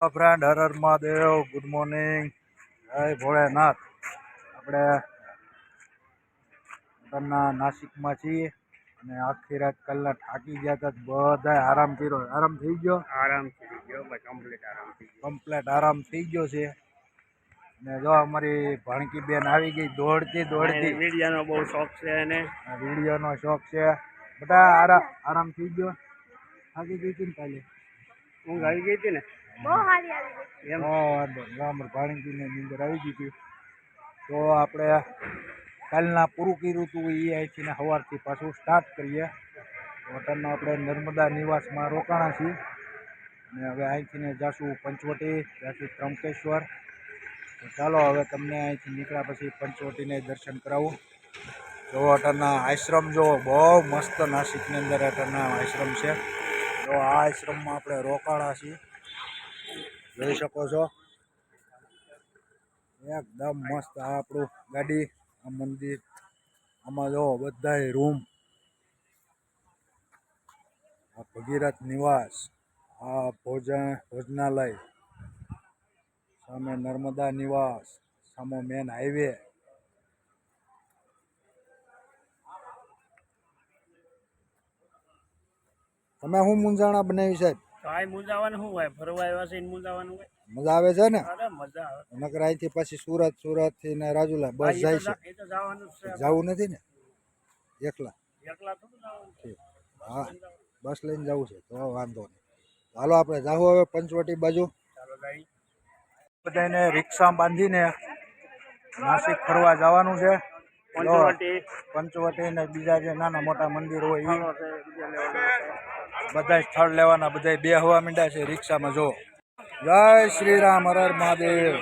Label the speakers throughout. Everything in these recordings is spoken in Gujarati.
Speaker 1: Friend Har Har Mahadev, good morning, જય ભોળેનાથ. આપણે નાસિકમાં છીએ અને આખી રાત કલાક થાકી ગયા હતા. બધા આરામ કર્યો. આરામ થઈ ગયો,
Speaker 2: આરામ થઈ ગયો ભાઈ,
Speaker 1: કમ્પ્લીટ આરામ થઈ ગયો છે. અને જો અમારી ભાણકી બેન આવી ગઈ દોડતી.
Speaker 2: વિડીયોનો બહુ શોખ છે એને,
Speaker 1: વિડીયોનો શોખ છે. બધા આરામ થઈ ગયો. થાકી ગઈ હતી ને કાલે,
Speaker 2: ઊંઘ આવી ગઈ હતી ને,
Speaker 1: ભાણકીને નીંદર આવી ગઈ હતી. તો આપણે કાલના પૂરું કર્યું હતું એ અહીંથી સવારથી પાછું સ્ટાર્ટ કરીએ. હોટલમાં આપણે નર્મદા નિવાસમાં રોકાણા છીએ અને હવે અહીંથી જાશું પંચવટી, ત્યાંથી ત્રંબકેશ્વર. તો ચાલો હવે તમને અહીંથી નીકળ્યા પછી પંચવટીને દર્શન કરાવું. જો હોટલના આશ્રમ જો બહુ મસ્ત નાસિકની અંદર હોટલના આશ્રમ છે. તો આ આશ્રમમાં આપણે રોકાણા છીએ, જોઈ શકો છો. એકદમ મસ્ત. આ આપણું ગાડી, આ મંદિર, આમાં જો બધાય રૂમ, આ ભગીરથ નિવાસ, આ ભોજનાલય, સામે નર્મદા નિવાસ, સામે મેન હાઈવે. તમે શું મૂંઝાણા બનાવી સાહેબ?
Speaker 2: કાંઈ મૂંઝાવાનું શું હોય, ફરવા આવ્યા છે મૂંઝાવાનું હોય.
Speaker 1: મજા આવે છે ને?
Speaker 2: અરે મજા આવે.
Speaker 1: નકર અહીંથી પછી સુરત થી ને રાજુલા બસ જાય છે.
Speaker 2: એ તો જવાનું છે.
Speaker 1: જવું નથી ને એકલા?
Speaker 2: એકલા થોડું જવાનું.
Speaker 1: હા, બસ લઈને જવું છે તો વાંધો નહીં. હાલો આપણે જાવું હવે પંચવટી બાજુ.
Speaker 2: ચાલો ભાઈ,
Speaker 1: બધાને રિક્ષા બાંધીને નાસિક ફરવા જવાનું છે. પંચવટી ને બીજા જે નાના મોટા મંદિર હોય એ બધા સ્થળ લેવાના, બધા બે હવા માંડ્યા છે રિક્ષામાં. જો જય શ્રી રામ, હર હર મહાદેવ.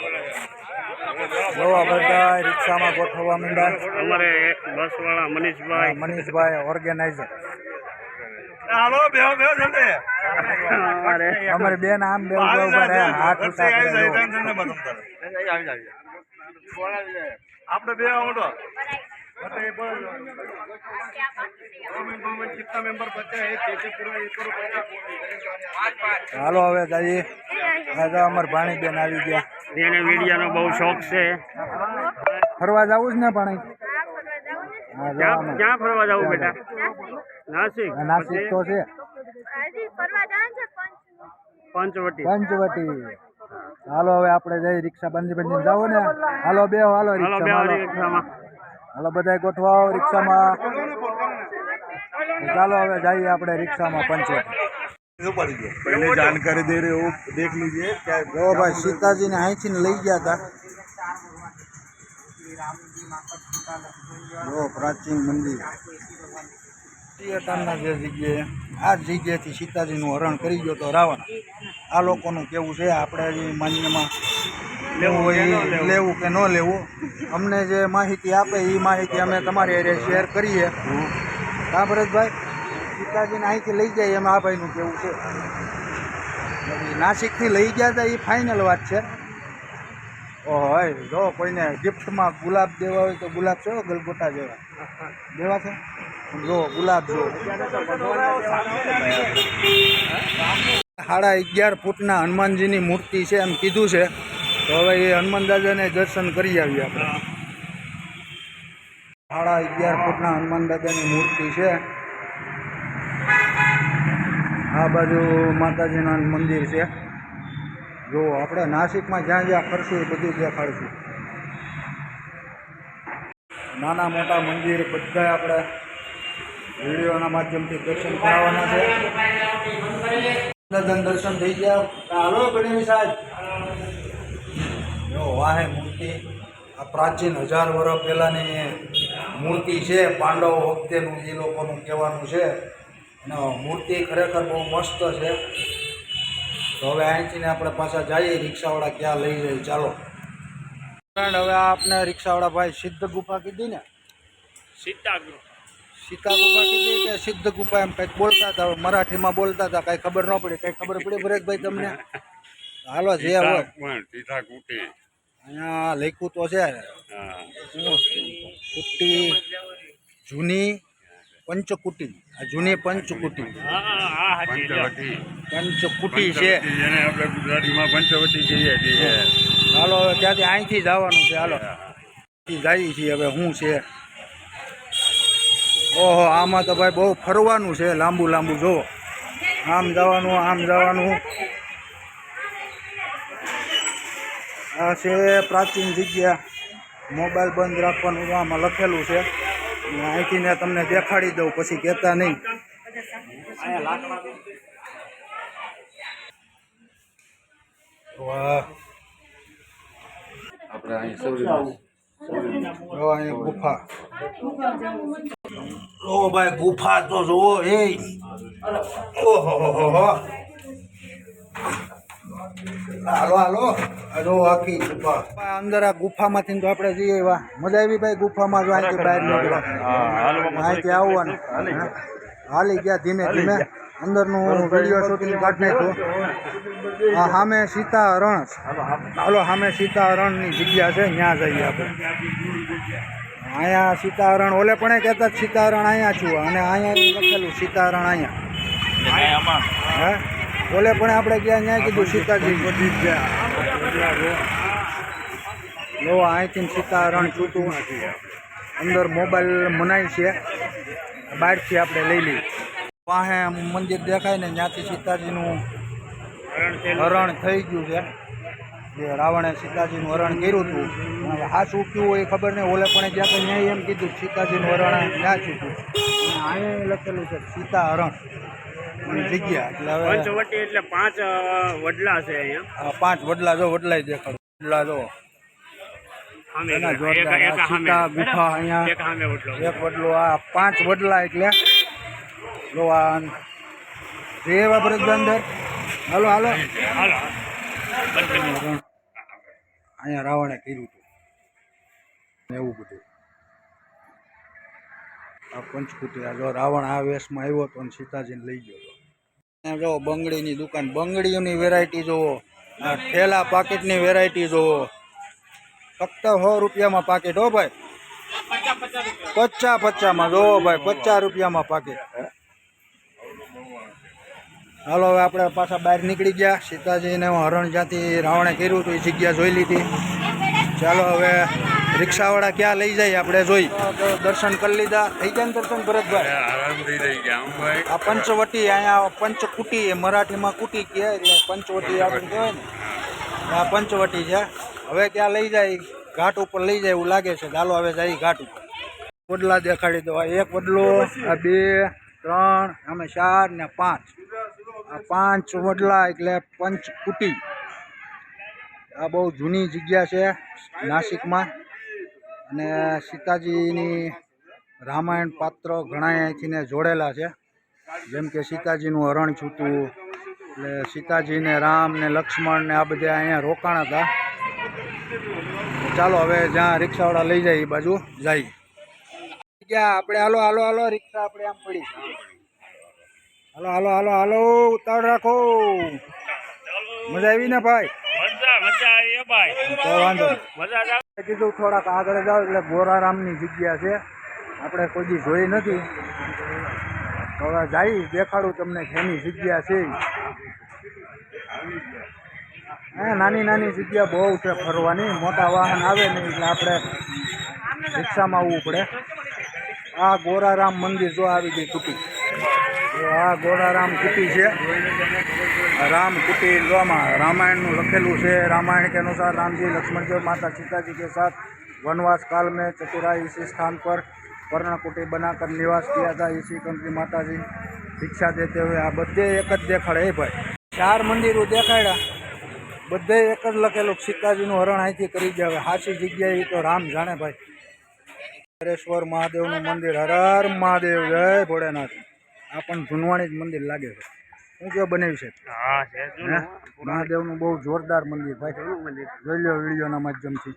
Speaker 1: જો બધા રિક્ષામાં ગોઠવવા માંડ્યા.
Speaker 2: અમારે બસ વાળા
Speaker 1: મનીષભાઈ ઓર્ગેનાઇઝર.
Speaker 3: હાલો બેહો જલ્દી.
Speaker 1: અમારે બેન આમ બે ઉભા રહે, હાથ ઉઠા કરે.
Speaker 3: આપણે બે આવડો
Speaker 1: હાલો હવે જઈએ. અમારે ભાણી બેન આવી ગયા.
Speaker 2: એને વિડીયોનો બહુ શોખ છે.
Speaker 1: ફરવા જવું જ ને ભાણી?
Speaker 2: ક્યાં ફરવા જવું બેટા? નાસિક
Speaker 1: તો છે પંચવટી. હાલો હવે આપણે જઈ રિક્ષા બાંધીને જાવ ને. હાલો બે હાલો રિક્ષામાં. હાલો બધા ગોઠવાઓ રિક્ષામાં. ચાલો હવે જઈએ આપણે રિક્ષામાં પંચવટી.
Speaker 3: पहले जानकारी दे रहे हो, देख लीजिए क्या।
Speaker 1: જો ભાઈ સીતાજીને અહીંથી લઈ ગયા હતા. જો પ્રાચીન મંદિર. થિયેટરના જે જગ્યાએ, આ જગ્યાએથી સીતાજીનું હરણ કરી ગયો તો રાવણ. આ લોકોનું કેવું છે, આપણે જે માન્યમાં લેવું હોય લેવું કે ન લેવું, અમને જે માહિતી આપે એ માહિતી અમે તમારી હારે શેર કરીએ. હા ભરતભાઈ, સીતાજીને અહીંથી લઈ જાય એમ આ ભાઈનું કેવું છે. નાસિકથી લઈ ગયા હતા એ ફાઇનલ વાત છે. ઓહો, જો કોઈને ગિફ્ટમાં ગુલાબ દેવા હોય તો ગુલાબ છે, ગલગોટા જેવા દેવા છે. જો ગુલાબ જો 11.5 ફૂટના હનુમાનજીની મૂર્તિ છે એમ કીધું છે. તો હવે એ હનુમાન દાદાને દર્શન કરી આવીએ આપણે. 11.5 ફૂટના હનુમાન દાદાની મૂર્તિ છે. આ બાજુ માતાજીના મંદિર છે. જો આપણે નાસિકમાં જ્યાં જ્યાં ફરશું એ બધું દેખાડશું. નાના મોટા મંદિર બધા આપણે વિડીયોના માધ્યમથી દર્શન કરાવવાના છે. દર્શન થઈ ગયા. હાલો ગણેશ સાહેબ. જો વાહે મૂર્તિ, આ પ્રાચીન 1000 વર્ષ પહેલાંની મૂર્તિ છે. પાંડવો વખતેનું એ લોકોનું કહેવાનું છે. અને મૂર્તિ ખરેખર બહુ મસ્ત છે. તો હવે અહીંથી આપણે પાછા જઈએ. રિક્ષાવાળા ક્યાં લઈ જાય ચાલો. હવે આપણે રિક્ષાવાળા ભાઈ સિદ્ધ ગુફા કીધી ને? સીતા ગુફા કીધી કે સિદ્ધ ગુફા એમ કંઈક બોલતા હતા. મરાઠીમાં બોલતા હતા. કાંઈ ખબર ન પડી. કંઈ ખબર પડી ભરતભાઈ તમને? હાલો જે હોય અહીંયા લખ્યું તો છે. કુટ્ટી જૂની પંચકુટી, આ જૂની પંચકુટી.
Speaker 2: હા હાજી લ્યો.
Speaker 1: પંચકુટી છે.
Speaker 3: જેને આપણે ગુજરાતીમાં પંચવટી કહીએ છીએ.
Speaker 1: હાલો હવે ત્યાંથી અહીંથી જવાનું છે. હાલો જઈએ છીએ હવે શું છે. ઓહો, આમાં તો ભાઈ બહુ ફરવાનું છે, લાંબુ લાંબુ જુઓ. આમ જવાનું, આમ જવાનું. આ છે પ્રાચીન જગ્યા. મોબાઈલ બંધ રાખવાનું આમાં લખેલું છે. અને અહીંથી ને તમને દેખાડી દઉં, પછી કહેતા નહીં. વાહ,
Speaker 3: આપણે અહીં સૌરી
Speaker 1: જો અહીંયા ગુફા. ઓ ભાઈ, ગુફા તો જુઓ. ઓહો, હાલો હાલો, આ જો આખી ગુફા. અંદર આ ગુફામાંથી તો આપણે જઈએ. વાહ, મજા આવી ભાઈ ગુફામાં. જો અહીંથી બહાર નીકળ્યા, અહીંથી આવવાનું. હાલી ગયા ધીમે ધીમે. અંદરનું વિડીયો શૂટિંગ કાઢી નાખ્યું. આ સામે સીતારણ. હાલો, સામે સીતારણની જગ્યા છે, ત્યાં જઈએ આપણે. અહીંયા સીતારણ, ઓલે પણ કહેતા સીતારણ અહીંયા છું, અને અહીંયા લખેલું સીતારણ અહીંયા. હે, ઓલે પણ આપણે ગયા ત્યાં કીધું સીતાજી. જો અહીંથી સીતારણ છૂટું. અંદર મોબાઈલ મનાય છે, બહારથી આપણે લઈ લઈએ. વાહે મંદિર દેખાય ને ત્યાંથી સીતાજીનું હરણ થઈ ગયું છે. જે રાવણે સીતાજીનું હરણ કર્યું હતું. હવે હા શું થયું હોય એ ખબર નહીં. ઓલે પણ જ્યાં કંઈ ન્યાય એમ કીધું સીતાજીનું હરણ ત્યાં છૂટ્યું. અહીંયા લખેલું છે સીતા હરણ જગ્યા. એટલે હવે
Speaker 2: પંચવટી એટલે 5 વડલા છે અહીંયા.
Speaker 1: આ 5 વડલા જો, વડલાય દેખાડો. વડલા જો
Speaker 2: સામે
Speaker 1: એના
Speaker 2: એક
Speaker 1: જોરદાર.
Speaker 2: એક
Speaker 1: આ
Speaker 2: સામે
Speaker 1: સીતા ગુફા અહીંયા
Speaker 2: એક સામે વડલો.
Speaker 1: એક વડલો. આ 5 વડલા એટલે જો આ રેવા બ્રજ અંદર. હાલો હાલો,
Speaker 2: હાલો
Speaker 1: અહીંયા રાવણે કર્યું હતું એવું બધું. આ પંચકુટી. આ જો રાવણ આ વેશમાં આવ્યો હતો અને સીતાજીને લઈ ગયો હતો. અહીંયા જો બંગડીની દુકાન. બંગડીઓની વેરાયટી જુઓ. આ ઠેલા પાકીટની વેરાયટી જુઓ. ફક્ત 100 રૂપિયામાં પાકીટ. હો ભાઈ, 50-50માં જોવો ભાઈ, 50 રૂપિયામાં પાકીટ. હાલો હવે આપણે પાછા બહાર નીકળી ગયા. સીતાજીને હરણ જ્યાંથી રાવણે કર્યું હતું એ જગ્યા જોઈ લીધી. ચાલો હવે રિક્ષાવાળા ક્યાં લઈ જાય આપણે જોઈ. દર્શન કરી લીધા. થઈ ગયા ને દર્શન ભરતભાઈ?
Speaker 3: આરામથી રહી ગયા ભાઈ.
Speaker 1: આ પંચવટી, અહીંયા પંચકુટી, મરાઠીમાં કુટી કહે, એટલે પંચવટી આપણે કહેવાય ને. આ પંચવટી છે. હવે ક્યાં લઈ જાય? ઘાટ ઉપર લઈ જાય એવું લાગે છે. ચાલો હવે જઈએ ઘાટ ઉપર. વડલા દેખાડી દો. આ 1 વડલો, આ 2, 3, આમે 4 ને 5. આ 5 વડલા એટલે પંચકુટી. આ બહુ જૂની જગ્યા છે નાસિકમાં. અને સીતાજીની રામાયણ પાત્ર ઘણા અહીંથી ને જોડેલા છે. જેમ કે સીતાજીનું હરણ છૂટું, એટલે સીતાજીને રામ ને લક્ષ્મણ ને આ બધા અહીંયા રોકાણા હતા. ચાલો હવે જ્યાં રિક્ષાવાળા લઈ જાય એ બાજુ જઈએ. ક્યાં આપણે? હાલો હાલો હાલો, રિક્ષા આપણે આમ પડી. હાલો હાલો હાલો હાલો, ઉતાવળ રાખો. મજા આવી ને ભાઈ?
Speaker 2: મજા આવી ભાઈ.
Speaker 1: તો વાંધો નહીં.
Speaker 2: મજા આવે.
Speaker 1: કીધું થોડાક આગળ જાવ એટલે ગોરારામની જગ્યા છે. આપણે કોઈ દી જોઈ નથી. હવે જઈ દેખાડું તમને જેની જગ્યા છે. હા, નાની નાની જગ્યા બહુ છે ફરવાની. મોટા વાહન આવે નહીં એટલે આપણે રિક્ષામાં આવવું પડે. આ ગોરારામ મંદિર જો આવી ગઈ કુટી. આ ગોરારામ કુટી છે. राम कुटी में रामायण लखेलू है। रामायण के अनुसार राम जी लक्ष्मण जी माता सीता जी के साथ वनवास काल में चतुराई इसी स्थान पर पर्णकुटी बनाकर निवास किया था। इसी कंपनी माता जी भिक्षा देते हुए आ बधे एक ज देखाड़े भाई। 4 मंदिर देखाड़ा बधे एक ज लखेलू सीताजी हरण अहींथी करी जावे। हाची जग्याए तो राम जाने भाई। हरेश्वर महादेव मंदिर हर हर महादेव जय भोलेनाथ। आ पण जूनवाणी मंदिर लागे छे। શું કેવો બનાવ્યું છે?
Speaker 2: હા છે
Speaker 1: મહાદેવનું બહુ જોરદાર મંદિર ભાઈ, જોઈ લો વિડીયોના માધ્યમથી।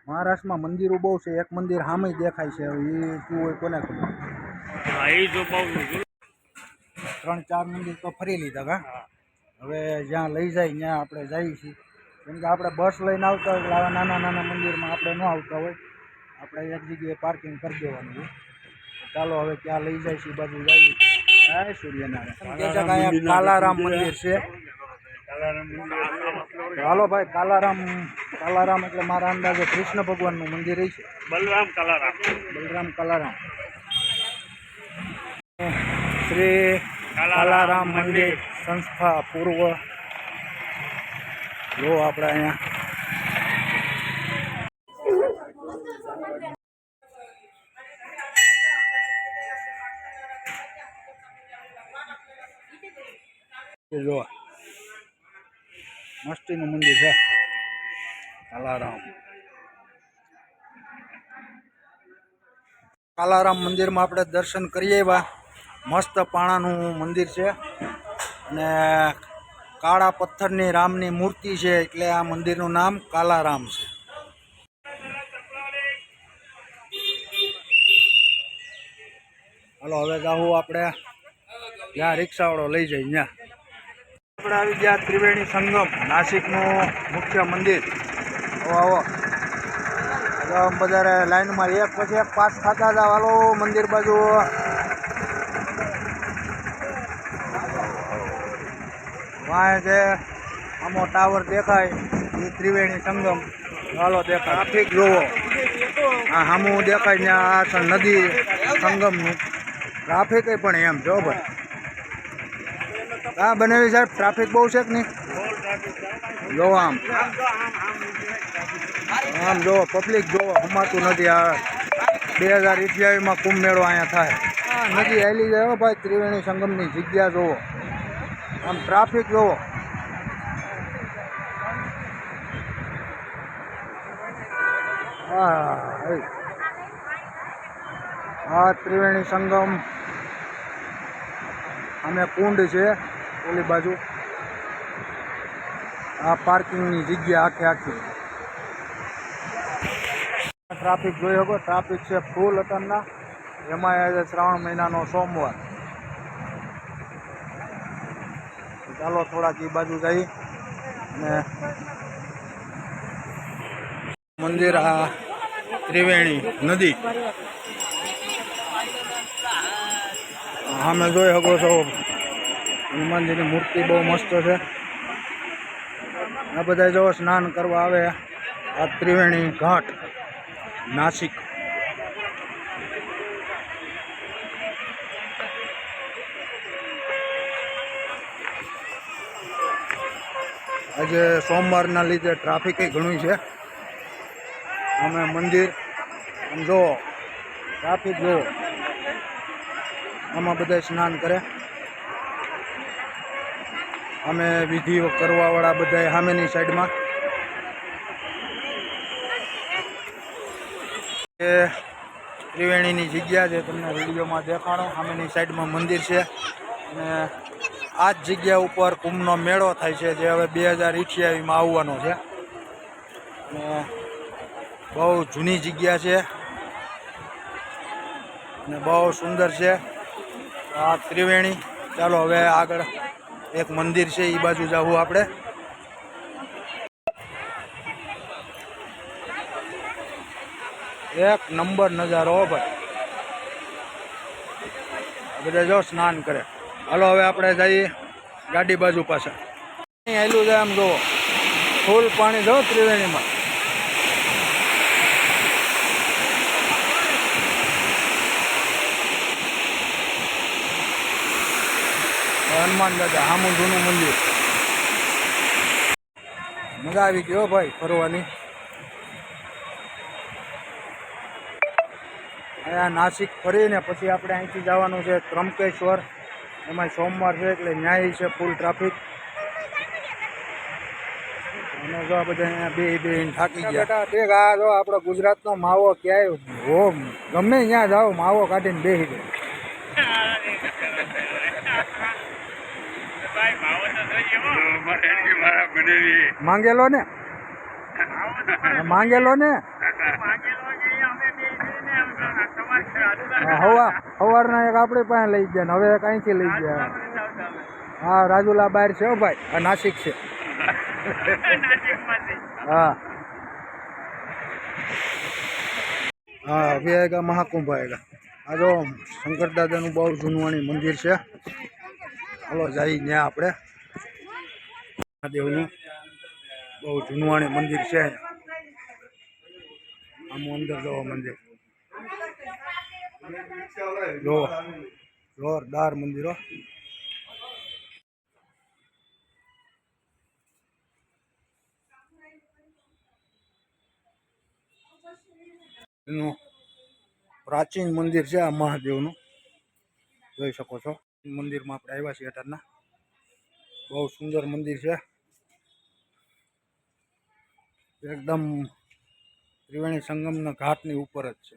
Speaker 1: મહારાષ્ટ્રમાં મંદિરો બહુ છે, એક મંદિર સામે દેખાય છે, એ શું હોય કોને ખબર।
Speaker 2: હા એ જો બહુ
Speaker 1: 3-4 મંદિર તો ફરી લીધા કા। હવે જ્યાં લઈ જાય ત્યાં આપણે જઈએ છીએ, કેમ કે આપણે બસ લઈને આવતા હોય એટલે આવા નાના નાના મંદિરમાં આપણે ન આવતા હોય। આપણે એક જગ્યાએ પાર્કિંગ કરી દેવાનું છે. ચાલો હવે ક્યાં લઈ જાય છે એ બાજુ જઈએ. જય સૂર્યનારાયણ. અહીંયા કાલારામ મંદિર છે. હાલો ભાઈ, કાલારામ એટલે મારા અંદાજે કૃષ્ણ ભગવાનનું મંદિર છે.
Speaker 2: બલરામ કલારામ.
Speaker 1: બલરામ કાલારામ. શ્રી કાલારામ મંદિર સંસ્થા પૂર્વ. જો આપણે અહીંયા જો મસ્તીનું મંદિર છે કાલારામ મંદિરમાં આપણે દર્શન કરીએ એવા મસ્ત પાણાનું મંદિર છે અને કાળા પથ્થરની રામની મૂર્તિ છે એટલે આ મંદિરનું નામ કાલારામ છે. હાલો હવે જાવું આપણે જ્યાં રિક્ષાવાળો લઈ જાય ત્યાં. આપણે આવી ગયા ત્રિવેણી સંગમ, નાસિકનું મુખ્ય મંદિર. આવો બધા લાઈનમાં એક પછી એક પાસ થતા હતા. હાલો મંદિર બાજુ. વાંહે છે આમો ટાવર દેખાય એ ત્રિવેણી સંગમ. હાલો દેખાય ટ્રાફિક જોવો. હા સામું દેખાય ત્યાં આ નદી સંગમનું ટ્રાફિક પણ એમ જો ભાઈ. હા બનાવી સાહેબ, ટ્રાફિક બહુ છે કે નહીં? જોવો આમ જોવો પબ્લિક જોવો, હમાતું નથી. આ 2028માં કુંભ મેળો અહીંયા થાય. હા નદી હાલી જાય હો ભાઈ. ત્રિવેણી સંગમની જગ્યા જોવો, આમ ટ્રાફિક જોવો. હા ત્રિવેણી સંગમ. અમે કુંડ છે ઓલી બાજુ. આ પાર્કિંગની જગ્યા આખી. ટ્રાફિક જોઈ શકો, ટ્રાફિક છે ફૂલ અત્યારના. એમાં આજે શ્રાવણ મહિનાનો સોમવાર. ચાલો થોડાક એ બાજુ જઈ અને મંદિર. આ ત્રિવેણી નદી સામે જોઈ શકો છો. હનુમાનજીની મૂર્તિ બહુ મસ્ત છે. આ બધા જો સ્નાન કરવા આવે આ ત્રિવેણી ઘાટ નાસિક. આજે સોમવારના લીધે ટ્રાફિક ઘણું છે. અમે મંદિર જો ટ્રાફિક જો. આમાં બધા સ્નાન કરે. અમે વિધિ કરવાવાળા બધા સામેની સાઈડમાં. એ ત્રિવેણીની જગ્યા છે, તમને વિડીયોમાં દેખાડો. સામેની સાઈડમાં મંદિર છે અને આ જ જગ્યા ઉપર કુંભનો મેળો થાય છે, જે હવે 2028માં આવવાનો છે. અને બહુ જૂની જગ્યા છે અને બહુ સુંદર છે આ ત્રિવેણી. ચાલો હવે આગળ એક મંદિર છે એ બાજુ જવું આપણે. એક નંબર નજારો હો ભાઈ. બધા જો સ્નાન કરે. હાલો હવે આપણે જઈએ ગાડી બાજુ પાછા. હેલું છે આમ જુઓ, ફૂલ પાણી જો ત્રિવેણીમાં. હનુમાન દાદા સામું જૂનું મંદિર. મજા આવી ગઈ હો ભાઈ ફરવાની. અહીંયા નાસિક ફરીને પછી આપણે અહીંથી જવાનું છે ત્રંબકેશ્વર. એમાં સોમવાર છે એટલે ન્યાય છે ફૂલ ટ્રાફિક. અને જો આ બધા અહીંયા બે થાકી ગયા. ઠીક. આ જો આપણો ગુજરાતનો માવો ક્યાંય હો ગમે ત્યાં જાઓ માવો કાઢીને બેસી જાય. માંગેલો ને સવારના એક આપણી પાસે લઈ ગયા ને હવે એક અહીંથી લઈ ગયા. હા રાજુલા બહાર છે હો ભાઈ. આ નાસિક છે. હા हाँ अभी आएगा महाकुंभ आएगा। आ जो शंकर दादाનું બહુ જૂનવાણી મંદિર છે। ચાલો જઈ ત્યાં આપણે મહાદેવનું બહુ જૂનવાણી મંદિર છે। આમ અંદર જોવો મંદિર જો જોરદાર મંદિર હો। એનું પ્રાચીન મંદિર છે આ મહાદેવનું, જોઈ શકો છો। મંદિરમાં આપણે આવ્યા છીએ અટારના, બહુ સુંદર મંદિર છે એકદમ ત્રિવેણી સંગમના ઘાટની ઉપર જ છે।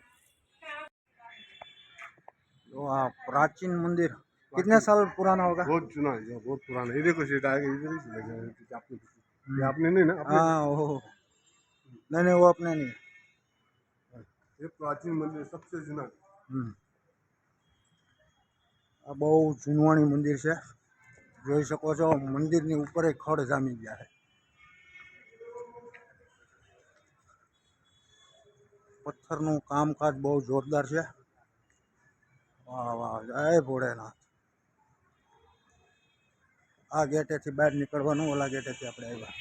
Speaker 1: तो प्राचीन मंदिर कितने साल पुराना होगा?
Speaker 3: बहुत चुना है ये, बहुत पुराना। ये देखो सीट आएगा इधर ही चले गए आपने, ये आपने नहीं ना अपने।
Speaker 1: हाँ ओहो नहीं वो अपने नहीं।
Speaker 3: ये प्राचीन मंदिर सबसे चुना।
Speaker 1: आ बहु जूनवाणी मंदिर है, જોઈ શકો છો। મંદિરની ઉપર ખડ જામી ગયા છે। પથ્થરનું કામકાજ બહુ જોરદાર છે। વાહ વાહ જય ભોળેનાથ। આ ગેટેથી બહાર નીકળવાનું, ઓલા ગેટેથી આપણે આવ્યા।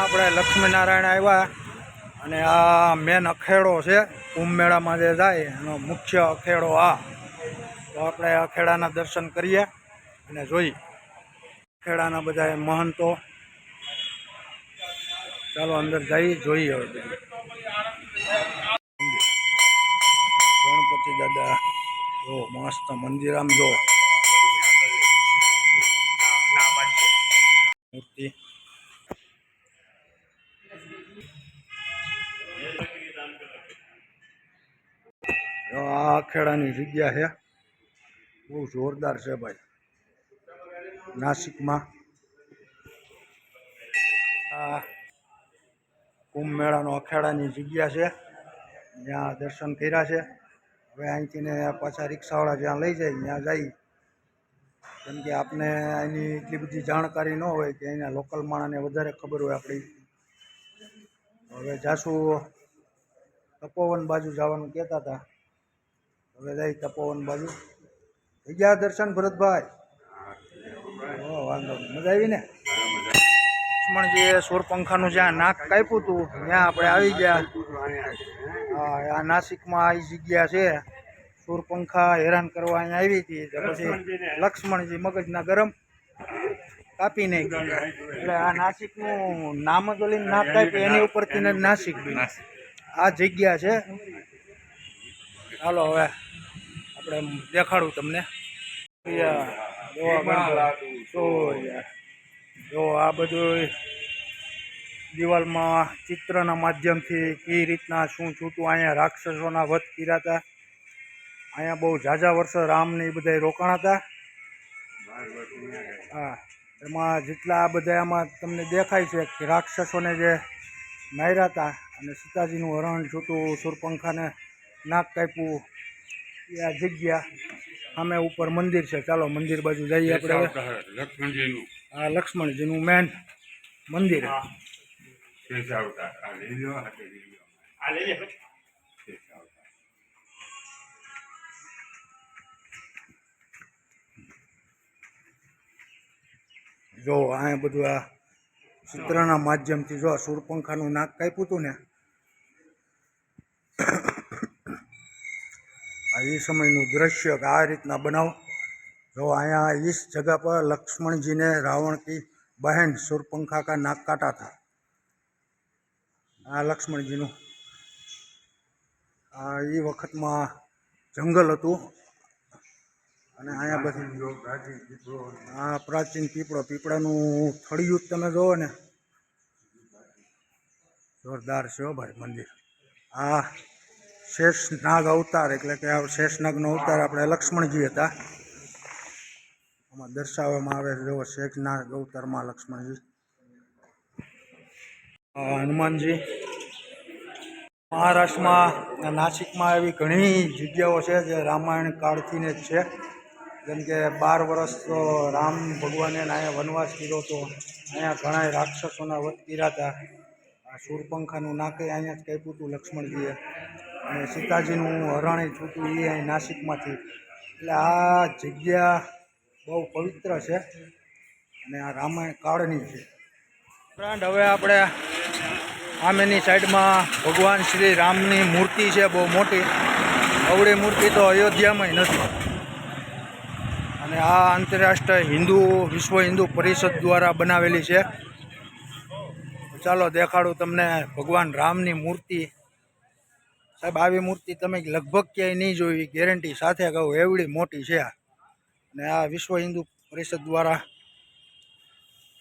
Speaker 1: આપણે લક્ષ્મીનારાયણ આવ્યા અને આ મેન અખેડો છે કુંભ મેળામાં જે જાય એનો મુખ્ય અખેડો આ। તો આપણે અખેડાના દર્શન કરીએ અને જોઈ અખેડાના બધા મહંતો। ચાલો અંદર જઈ જોઈએ હવે બધું। ગણપતિ દાદા જો મસ્ત મંદિર, આમ જો મૂર્તિ। આ અખેડાની જગ્યા છે, બહુ જોરદાર છે ભાઈ। નાસિકમાં આ કુંભ મેળાનો અખેડાની જગ્યા છે, ત્યાં દર્શન કર્યા છે। હવે અહીંથી ને પાછા રિક્ષાવાળા જ્યાં લઈ જાય ત્યાં જઈ, કેમ કે આપને એની એટલી બધી જાણકારી ન હોય કે અહીંના લોકલ માણસને વધારે ખબર હોય આપણી। હવે જાશું તપોવન બાજુ જવાનું કહેતા હતા, હવે જઈ તપોવન બાજુ। થઈ ગયા દર્શન ભરતભાઈ? ઓ વાંધો નહીં, મજા આવી ને? લક્ષ્મણજીએ સૂરપંખાનું જ્યાં નાક કાપ્યું હતું ત્યાં આપણે આવી ગયા। હા આ નાસિકમાં આ જગ્યા છે, સૂરપંખા હેરાન કરવા અહીંયા આવી હતી, તો પછી લક્ષ્મણજી મગજના ગરમ કાપી નાખી। એટલે આ નાસિકનું નામ જ ઓલી નાક કાપી એની ઉપરથી ને નાસિક બી આ જગ્યા છે। ચાલો હવે આપણે દેખાડું તમને। જો આ બધું દિવાલમાં ચિત્રના માધ્યમથી કઈ રીતના શું છૂટું અહીંયા રાક્ષસોના વધ કર્યા હતા। અહીંયા બહુ ઝાઝા વર્ષો રામને એ બધા રોકાણા હતા। હા એમાં જેટલા આ બધા આમાં તમને દેખાય છે કે રાક્ષસોને જે માર્યા હતા અને સીતાજીનું હરણ છૂટું, સૂરપંખાને નાક કાપ્યું, એ આ જગ્યા સામે ઉપર મંદિર છે। ચાલો મંદિર બાજુ જઈએ આપણે। લક્ષ્મણજીનું આ લક્ષ્મણજીનું મેન મંદિર। જો આ બધું આ ચિત્રના માધ્યમથી જો સૂરપંખાનું નાક કાપ્યું હતું ને, આ એ સમયનું દ્રશ્ય કે આ રીતના બનાવ। જો અહીંયા इस जगह पर लक्ष्मण जी ने रावण की बहन शूरपंखा का नाक काटा था। આ લક્ષ્મણજીનું આ એ વખતમાં જંગલ હતું અને અહીંયા બધી આ પ્રાચીન પીપળાનું થળિયું તમે જોવો ને, જોરદાર છે હો ભાઈ મંદિર। આ શેષનાગ અવતાર એટલે કે આ શેષનાગનો અવતાર આપણે લક્ષ્મણજી હતા, આમાં દર્શાવવામાં આવે છે। જો શેષનાગ અવતારમાં લક્ષ્મણજી। હનુમાનજી। મહારાષ્ટ્રમાં નાસિકમાં એવી ઘણી જગ્યાઓ છે જે રામાયણ કાળથી જ છે, જેમ કે 12 વર્ષ તો રામ ભગવાને અહીંયા વનવાસ કર્યો હતો। અહીંયા ઘણા રાક્ષસોના વધ કર્યા હતા। આ સૂરપંખાનું નાકે અહીંયા જ કાપ્યું હતું લક્ષ્મણજીએ, અને સીતાજીનું હરણે છૂટું એ અહીં નાસિકમાંથી. એટલે આ જગ્યા બહુ પવિત્ર છે અને આ રામાયણ કાળની છે. ઉપરાંત હવે આપણે સામેની સાઈડમાં ભગવાન શ્રી રામની મૂર્તિ છે બહુ મોટી. અવળી મૂર્તિ તો અયોધ્યામાં નથી. અને આ આંતરરાષ્ટ્રીય વિશ્વ હિન્દુ પરિષદ દ્વારા બનાવેલી છે. ચાલો દેખાડું તમને ભગવાન રામની મૂર્તિ. સાહેબ આવી મૂર્તિ તમે લગભગ ક્યાંય નહીં જોઈ, ગેરંટી સાથે કહું, એવડી મોટી છે. અને આ વિશ્વ હિન્દુ પરિષદ દ્વારા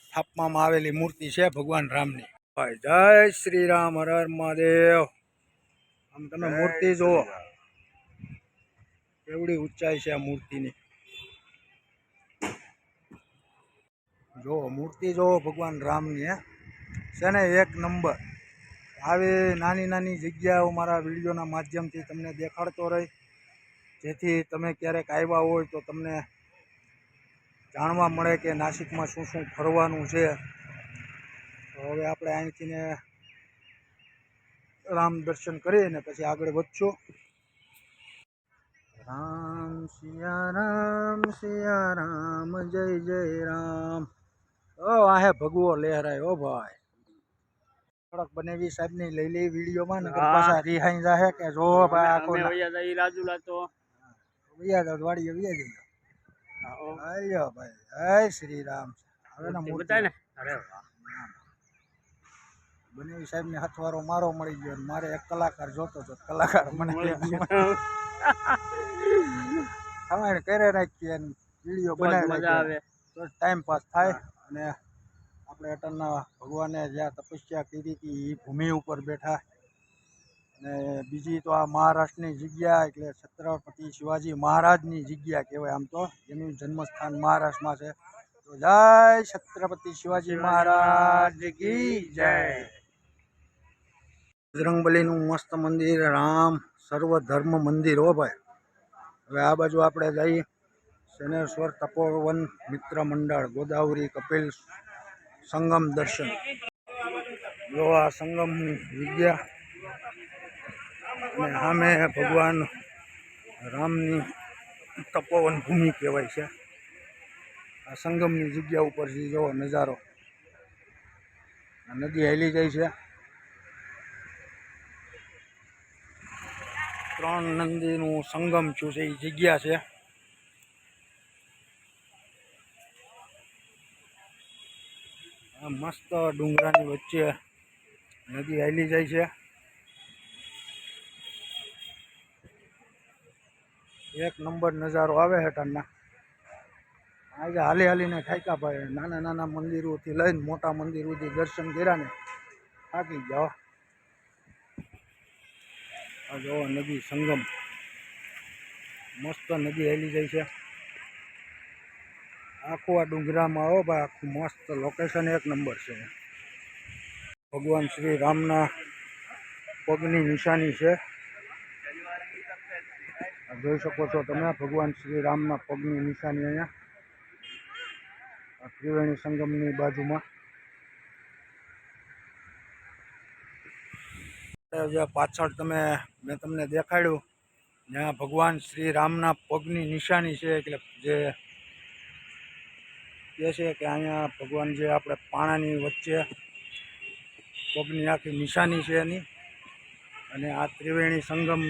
Speaker 1: સ્થાપવામાં આવેલી મૂર્તિ છે ભગવાન રામની. જય શ્રી રામ, હર હર મહાદેવ. આમ તમે મૂર્તિ જુઓ, એવડી ઊંચાઈ છે આ મૂર્તિની. જો મૂર્તિ જોવો ભગવાન રામની છે ને એક નંબર. આવી નાની નાની જગ્યાઓ મારા વિડીયોના માધ્યમથી તમને દેખાડતો રહી, જેથી તમે ક્યારેક આવ્યા હોય તો તમને જાણવા મળે કે નાસિકમાં શું શું ફરવાનું છે. તો હવે આપણે અહીંથી ને રામ દર્શન કરીને પછી આગળ વધશું. રામ સિયા રામ જય જય રામ. ઓ આહે ભગવો લહેરાય. ઓ ભાઈ થોડાક બનેવી સાહેબ ની લઈ લઈ વિડીયોમાં ને પાછા રિહાઈ જાહે કે જો ભાઈ આખો
Speaker 2: રાજુલા તો
Speaker 1: વિયા વાડીએ વિયા જઈએ. આયો ભાઈ જય શ્રી રામ. હવે ના મૂર્તિ
Speaker 2: ને અરે
Speaker 1: બનેવી સાહેબ ને હથવારો મારો મળી ગયો. મારે એક કલાકાર જોતો હતો, કલાકાર મને અમારે કરે નાખીએ વિડીયો બનાવી તો ટાઈમ પાસ થાય. અને આપણે અટલના ભગવાને જ્યાં તપસ્યા કરી હતી એ ભૂમિ ઉપર બેઠા. અને બીજી તો આ મહારાષ્ટ્રની જગ્યા એટલે છત્રપતિ શિવાજી મહારાજની જગ્યા કહેવાય. આમ તો એનું જન્મસ્થાન મહારાષ્ટ્રમાં છે. તો જય છત્રપતિ શિવાજી મહારાજ કી જય. બજરંગબલીનું મસ્ત મંદિર, રામ સર્વધર્મ મંદિર. હો ભાઈ હવે આ બાજુ આપણે જઈએ શનેશ્વર તપોવન મિત્ર મંડળ ગોદાવરી કપિલ સંગમ દર્શન. જો આ સંગમની જગ્યા અને સામે ભગવાન રામની તપોવન ભૂમિ કહેવાય છે. આ સંગમની જગ્યા ઉપરથી જોવો નજારો. નદી હાલી જાય છે. 3 નદીનું સંગમ થયું છે એ જગ્યા છે. આ મસ્ત ડુંગરાની વચ્ચે નદી હાલી જાય છે. એક નંબર નજારો આવે છે ટાણના. આજે હાલી હાલીને થાક્યા ભાઈ. નાના નાના મંદિરોથી લઈને મોટા મંદિર સુધી દર્શન કર્યા ને થાકી જાઓ. આ જો નદી સંગમ, મસ્ત નદી હાલી જાય છે. આખું આ ડુંગરામાં આવો ભાઈ, આખું મસ્ત લોકેશન એક નંબર છે. ભગવાન શ્રી રામના પગની નિશાની છે. જોઈ શકો છો તમે ભગવાન શ્રી રામના પગની નિશાની અહીંયા આ ત્રિવેણી સંગમની બાજુમાં. જે પાછળ મેં તમને દેખાડ્યું જ્યાં ભગવાન શ્રી રામના પગની નિશાની છે. એટલે જે કહે છે કે અહીંયા ભગવાન જે આપણે પાણાની વચ્ચે પગની આખી નિશાની છે એની. અને આ ત્રિવેણી સંગમ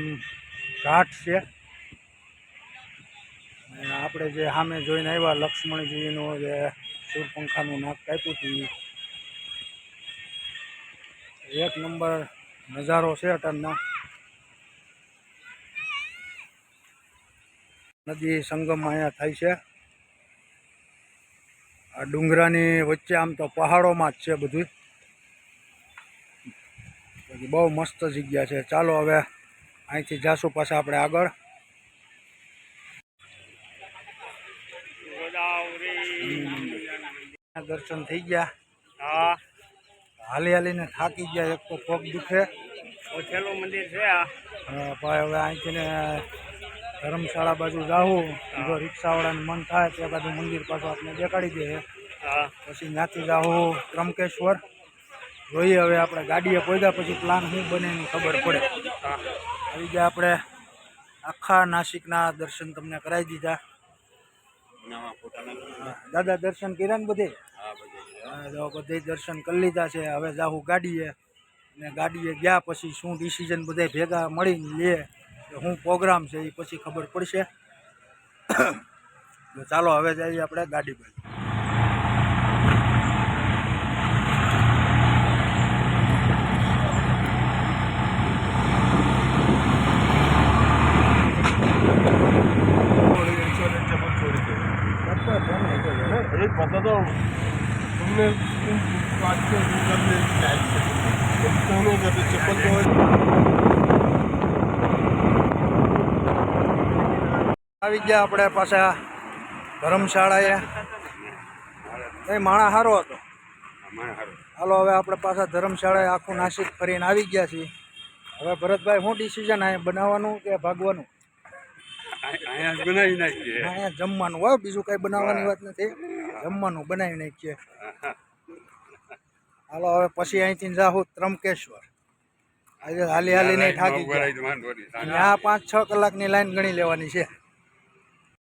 Speaker 1: ઘાટ છે. અને આપણે જે સામે જોઈને આવ્યા લક્ષ્મણજીનું જે સૂરપંખાનું નાક કાપ્યું હતું એક નંબર નજારો છે અટણના. નદી સંગમ અહીંયા થાય છે. આ ડુંગરાની વચ્ચે આમ તો પહાડોમાં જ છે બધું. બહુ મસ્ત જગ્યા છે. ચાલો હવે અહીંથી જાશું પાછા આપણે આગળ. દર્શન થઈ ગયા.
Speaker 2: હા
Speaker 1: હાલી હાલીને થાકી ગયા. એક તો પગ દુખે.
Speaker 2: છેલ્લું મંદિર છે આ.
Speaker 1: ભાઈ હવે અહીંથી ને ધર્મશાળા બાજુ જાવું. જો રિક્ષાવાળાને મન થાય ત્યાં બાજુ મંદિર પાછું આપણે દેખાડી દે.
Speaker 2: હા
Speaker 1: પછી ત્યાંથી જાવું ત્રંબકેશ્વર. જોઈએ હવે આપણે ગાડીએ પહોંચ્યા પછી પ્લાન શું બને એની ખબર પડે. આવી ગયા આપણે આખા નાસિકના દર્શન તમને કરાવી દીધા. દાદા દર્શન કર્યા ને બધે? હા, તો બધે દર્શન કરી લીધા છે. હવે જાહું ગાડીએ, અને ગાડીએ ગયા પછી શું ડિસિઝન બધે ભેગા મળીને લે કે શું પ્રોગ્રામ છે એ પછી ખબર પડશે. તો ચાલો હવે જઈએ આપણે ગાડી પર.
Speaker 3: एक बता दो तुमने तुम काट के करने चप्पल तो
Speaker 1: આવી ગયા આપણે પાછા ધર્મશાળાએ. એ માણા સારો હતો. હાલો હવે આપણે પાછા ધર્મશાળાએ આખું નાસિક ફરીને આવી ગયા છીએ. હવે ભરતભાઈ શું ડિસિઝન અહીંયા બનાવવાનું કે ભાગવાનું?
Speaker 3: અહીંયા બનાવી નાખીએ.
Speaker 1: અહીંયા જમવાનું હોય, બીજું કઈ બનાવવાની વાત નથી. જમવાનું બનાવી નાખીએ. હાલો હવે પછી અહીંથી જાહું ત્રંબકેશ્વર. આજે હાલી હાલીને થાકી ગયા. ત્યાં 5-6 કલાકની લાઈન ગણી લેવાની છે.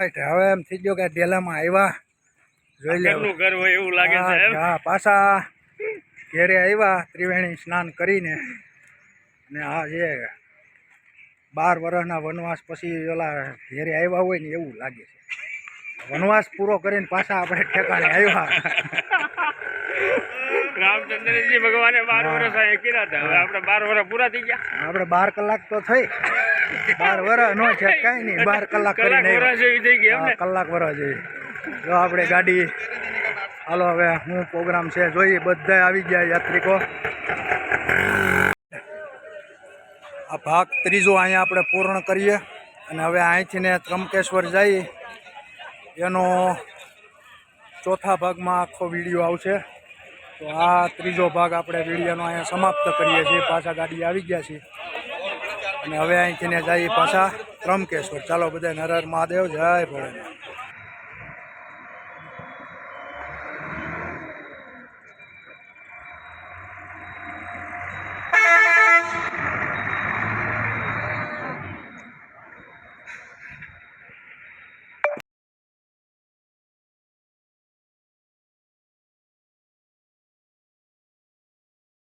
Speaker 1: હવે એમ થઈ ગયો કે ડેલામાં આવ્યા, જોઈ લેવું
Speaker 2: ઘર હોય એવું લાગે છે.
Speaker 1: હા, પાછા ઘેરે આવ્યા ત્રિવેણી સ્નાન કરીને. ને આ જે 12 વર્ષના વનવાસ પછી ઓલા ઘેરે આવ્યા હોય ને એવું લાગે છે. વનવાસ પૂરો કરીને પાછા આપણે ઠેકાણે આવ્યા.
Speaker 2: રામચંદ્રજી ભગવાને 12 વર્ષ અહીંયા કર્યા હતા. હવે આપણે 12 વર્ષ પૂરા થઈ ગયા.
Speaker 1: આપણે 12 કલાક તો થઈ. 12 વર્ષ નો છે કઈ નહીં, 12 કલાક કરીને
Speaker 2: વર્ષ એવી થઈ ગઈ એમને.
Speaker 1: કલાક વર્ષ જેવી. જો આપણે ગાડી. હાલો હવે શું પ્રોગ્રામ છે જોઈએ. બધા આવી ગયા યાત્રિકો. આ ભાગ ત્રીજો અહીંયા આપણે પૂર્ણ કરીએ અને હવે અહીંથી ને ત્રંબકેશ્વર જઈએ. એનો ચોથા ભાગમાં આખો વિડીયો આવશે. તો આ ત્રીજો ભાગ આપણે વિડીયોનો અહીંયા સમાપ્ત કરીએ છીએ. પાછા ગાડી આવી ગયા છીએ અને હવે અહીંથી ને જઈએ પાછા ત્રંબકેશ્વર. ચાલો બધા હર હર મહાદેવ, જય ભોળેનાથ.